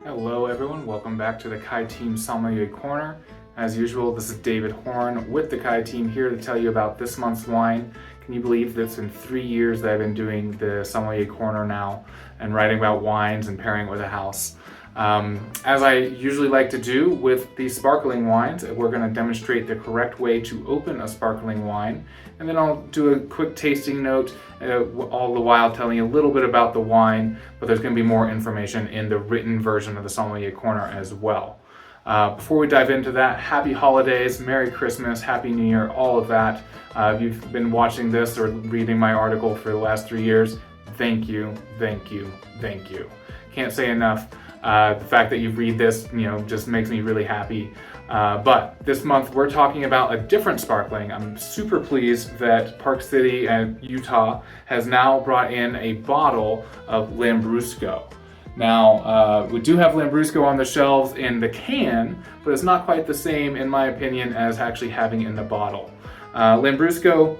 Hello everyone, welcome back to the Kai Team Sommelier Corner. As usual, this is David Horn with the Kai Team here to tell you about this month's wine. Can you believe that it's been 3 years that I've been doing the Sommelier Corner now and writing about wines and pairing it with a house? As I usually like to do with these sparkling wines, we're going to demonstrate the correct way to open a sparkling wine, and then I'll do a quick tasting note, all the while telling you a little bit about the wine, but there's going to be more information in the written version of the Sommelier Corner as well. Before we dive into that, happy holidays, Merry Christmas, Happy New Year, all of that. If you've been watching this or reading my article for the last 3 years, thank you, thank you, thank you. Can't say enough. The fact that you read this, just makes me really happy. But this month we're talking about a different sparkling. I'm super pleased that Park City and Utah has now brought in a bottle of Lambrusco. Now, we do have Lambrusco on the shelves in the can, but it's not quite the same, in my opinion, as actually having it in the bottle. Lambrusco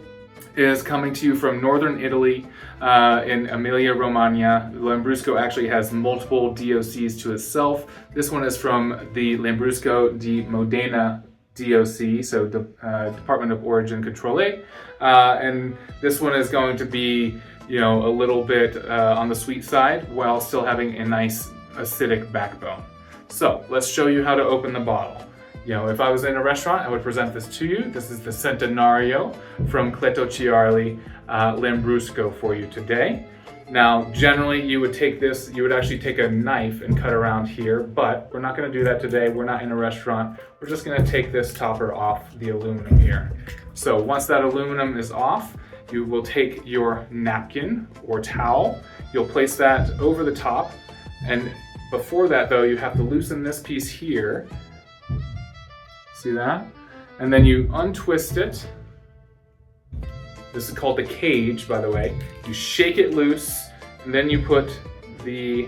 is coming to you from northern Italy in Emilia-Romagna. Lambrusco actually has multiple DOCs to itself. This one is from the Lambrusco di Modena DOC, so Department of Origin Controle. And this one is going to be, a little bit on the sweet side while still having a nice acidic backbone. So let's show you how to open the bottle. If I was in a restaurant, I would present this to you. This is the Centenario from Cletto Chiarli Lambrusco for you today. Now, generally you would actually take a knife and cut around here, but we're not gonna do that today. We're not in a restaurant. We're just gonna take this topper off the aluminum here. So once that aluminum is off, you will take your napkin or towel. You'll place that over the top. And before that though, you have to loosen this piece here. See that? And then you untwist it. This is called the cage, by the way. You shake it loose, and then you put the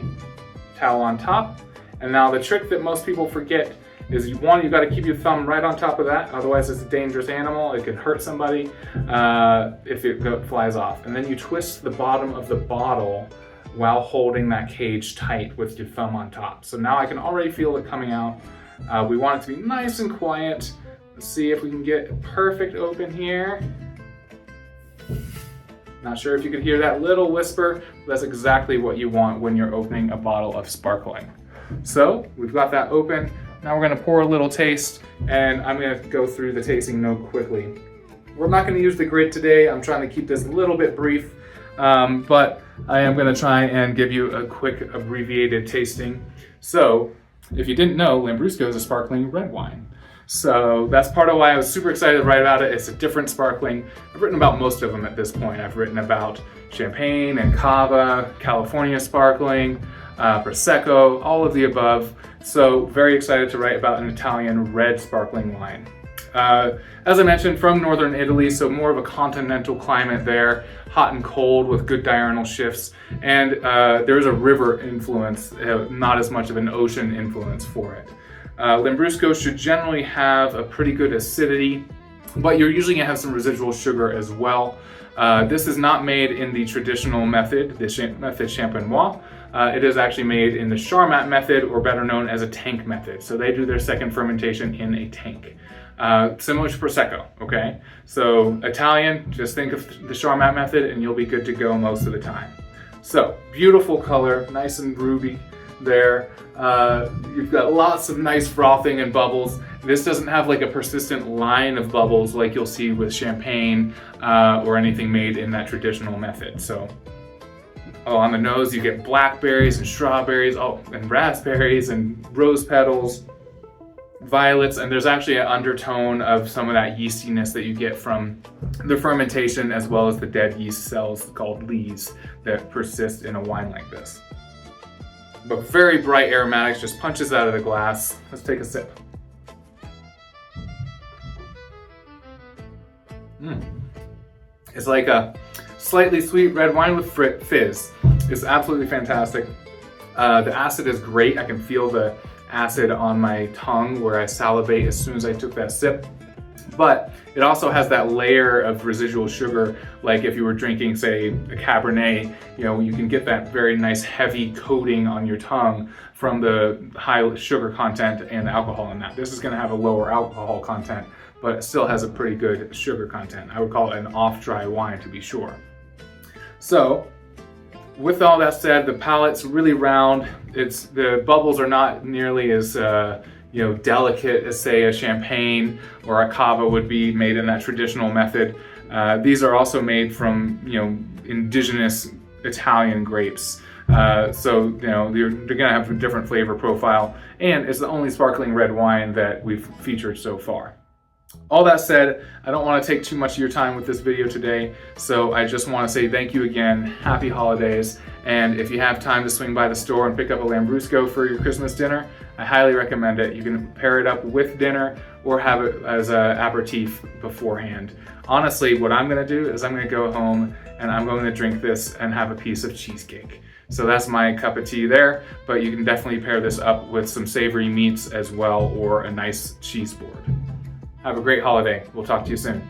towel on top. And now the trick that most people forget is you got to keep your thumb right on top of that. Otherwise, it's a dangerous animal. It could hurt somebody if it flies off. And then you twist the bottom of the bottle while holding that cage tight with your thumb on top. So now I can already feel it coming out. We want it to be nice and quiet. Let's see if we can get perfect open here. Not sure if you could hear that little whisper, but that's exactly what you want when you're opening a bottle of sparkling. So we've got that open. Now we're gonna pour a little taste, and I'm gonna go through the tasting note quickly. We're not gonna use the grid today. I'm trying to keep this a little bit brief, but I am gonna try and give you a quick abbreviated tasting. So, if you didn't know, Lambrusco is a sparkling red wine. So that's part of why I was super excited to write about it. It's a different sparkling. I've written about most of them at this point. I've written about Champagne and Cava, California sparkling, Prosecco, all of the above. So very excited to write about an Italian red sparkling wine. As I mentioned, from northern Italy, so more of a continental climate there, hot and cold with good diurnal shifts, and there is a river influence, not as much of an ocean influence for it. Lambrusco should generally have a pretty good acidity, but you're usually gonna have some residual sugar as well. This is not made in the traditional method, the method champenois. It is actually made in the Charmat method, or better known as a tank method. So they do their second fermentation in a tank. Similar to Prosecco, okay? So Italian, just think of the Charmat method and you'll be good to go most of the time. So, beautiful color, nice and ruby there. You've got lots of nice frothing and bubbles. This doesn't have like a persistent line of bubbles like you'll see with champagne or anything made in that traditional method. So, on the nose you get blackberries and strawberries, and raspberries and rose petals, violets, and there's actually an undertone of some of that yeastiness that you get from the fermentation, as well as the dead yeast cells called lees that persist in a wine like this. But very bright aromatics, just punches out of the glass. Let's take a sip. It's like a slightly sweet red wine with fizz. It's absolutely fantastic. The acid is great. I can feel the acid on my tongue where I salivate as soon as I took that sip. But it also has that layer of residual sugar, like if you were drinking, say, a Cabernet, you can get that very nice heavy coating on your tongue from the high sugar content and alcohol in that. This is going to have a lower alcohol content, but it still has a pretty good sugar content. I would call it an off-dry wine, to be sure. So, with all that said, the palate's really round. The bubbles are not nearly as delicate as, say, a champagne or a cava would be made in that traditional method. These are also made from indigenous Italian grapes. So they're gonna have a different flavor profile, and it's the only sparkling red wine that we've featured so far. All that said, I don't want to take too much of your time with this video today, so I just want to say thank you again, happy holidays, and if you have time to swing by the store and pick up a Lambrusco for your Christmas dinner, I highly recommend it. You can pair it up with dinner or have it as an aperitif beforehand. Honestly, what I'm going to do is I'm going to go home and I'm going to drink this and have a piece of cheesecake. So that's my cup of tea there, but you can definitely pair this up with some savory meats as well, or a nice cheese board. Have a great holiday. We'll talk to you soon.